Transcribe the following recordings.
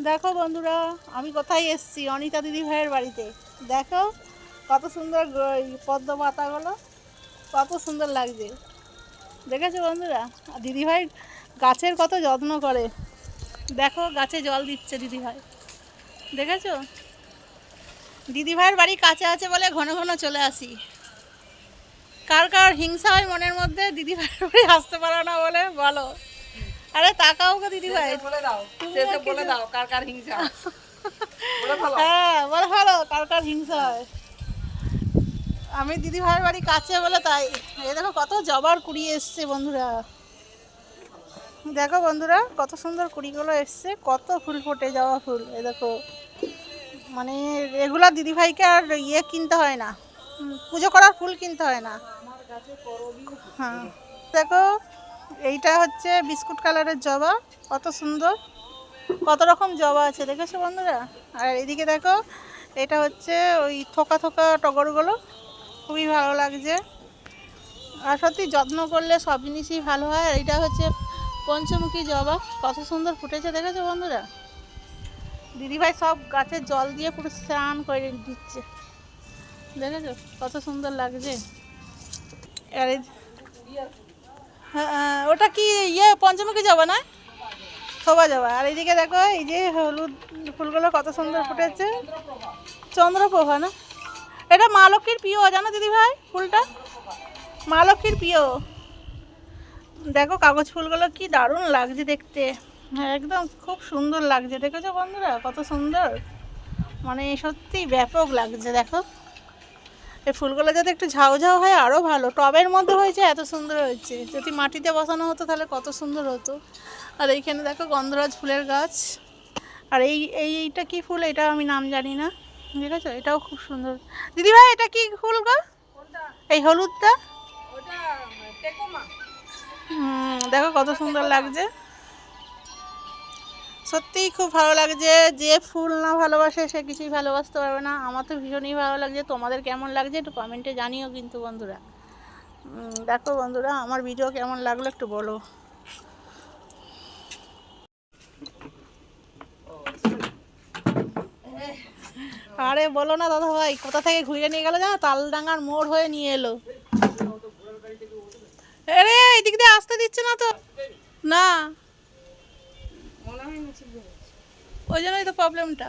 দেখো বন্ধুরা, আমি কোথায় এসেছি? অনিতা দিদি ভাইয়ের বাড়িতে। দেখো কত সুন্দর পদ্ম পাতাগুলো, কত সুন্দর লাগছে। দেখেছো বন্ধুরা? দিদি ভাই গাছের কত যত্ন করে। দেখো গাছে জল দিচ্ছে দিদি ভাই, দেখেছো? দিদি ভাইয়ের বাড়ি কাছে আছে বলে ঘন ঘন চলে আসি। কার কার হিংসা হয় মনের মধ্যে দিদি ভাইয়ের বাড়ি আসতে পারো না বলে? বলো। আরে তাকাও গো দিদি ভাই, বলে দাও, শেষে বলে দাও কার কার হিংসা। হ্যাঁ বলে ভালো কার কার হিংসা হয়। আমি দিদি ভাইয়ের বাড়ি কাছে বলে তাই। এই দেখো কত জবার কুড়ি এসছে বন্ধুরা। দেখো বন্ধুরা কত সুন্দর কুড়িগুলো এসছে, কত ফুল ফোটে, জবা ফুল। এই দেখো, মানে রেগুলার দিদি ভাইকে আর কিনতে হয় না, পুজো করার ফুল কিনতে হয় না। হ্যাঁ দেখো, এইটা হচ্ছে বিস্কুট কালারের জবা, কত সুন্দর, কত রকম জবা আছে দেখেছো বন্ধুরা। আর এদিকে দেখো, এটা হচ্ছে ওই থোকা থোকা টগরগুলো, খুবই ভালো লাগছে। আর সত্যি যত্ন করলে সব জিনিসই ভালো হয়। আর এটা হচ্ছে পঞ্চমুখী জবা, কত সুন্দর ফুটেছে দেখেছো বন্ধুরা। দিদিভাই সব গাছের জল দিয়ে পুরো স্নান করে দিচ্ছে, দেখেছো কত সুন্দর লাগছে। আর হ্যাঁ, ওটা কি পঞ্চমুখী জবা না, থোবা জবা। আর এইদিকে দেখো, এই যে হলুদ ফুলগুলো কত সুন্দর ফুটেছে, চন্দ্রপ্রভা না, এটা মা লক্ষ্মীর প্রিয় জানো দিদি ভাই, ফুলটা মা লক্ষ্মীর প্রিয়। দেখো কাগজ ফুলগুলো কি দারুণ লাগছে দেখতে, হ্যাঁ একদম খুব সুন্দর লাগছে দেখেছো বন্ধুরা, কত সুন্দর, মানে সত্যি ব্যাপক লাগছে। দেখো এই ফুলগুলো যদি একটু ঝাউ ঝাউ হয় আরও ভালো। টবের মধ্যে হয়েছে এত সুন্দর হয়েছে, যদি মাটিতে বসানো হতো তাহলে কত সুন্দর হতো। আর এইখানে দেখো গন্ধরাজ ফুলের গাছ। আর এইটা কি ফুল, এটা আমি নাম জানি না, ঠিক আছে, এটাও খুব সুন্দর। দিদি ভাই এটা কি ফুল গো? এই হলুদটা? দেখো কত সুন্দর লাগছে, সত্যিই খুব ভালো লাগছে। যে ফুল না ভালোবাসে সে কিছুই ভালোবাসতে পারবে না। আমার তো ভীষণই ভালো লাগছে, তোমাদের কেমন লাগছে একটু কমেন্টে জানিও কিন্তু বন্ধুরা। দেখো বন্ধুরা, আমার ভিডিও কেমন লাগলো একটু বলো। আরে বলো না দাদা ভাই, কোথা থেকে ঘুরে নিয়ে গেলো জানো, তালডাঙ্গার মোড় হয়ে নিয়ে এলো। আরে এইদিক দিয়ে আসতে দিচ্ছে না তো, না ওই জন্যই তো প্রবলেমটা।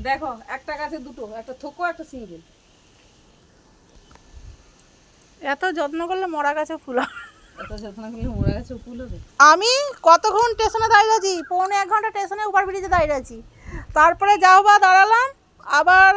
দেখো একটা গাছে দুটো, একটা থোকো একটা সিঙ্গেল। এত যত্ন করলে মরা গাছে ফুল হবে। এত যত্ন করলে মোড়া গাছে ফুল হবে। আমি কতক্ষণ স্টেশনে দাঁড়িয়ে আছি, 1.25 ঘন্টা স্টেশনে উপর ব্রিজে দাঁড়িয়ে আছি, তারপরে যাও বা দাঁড়ালাম, আবার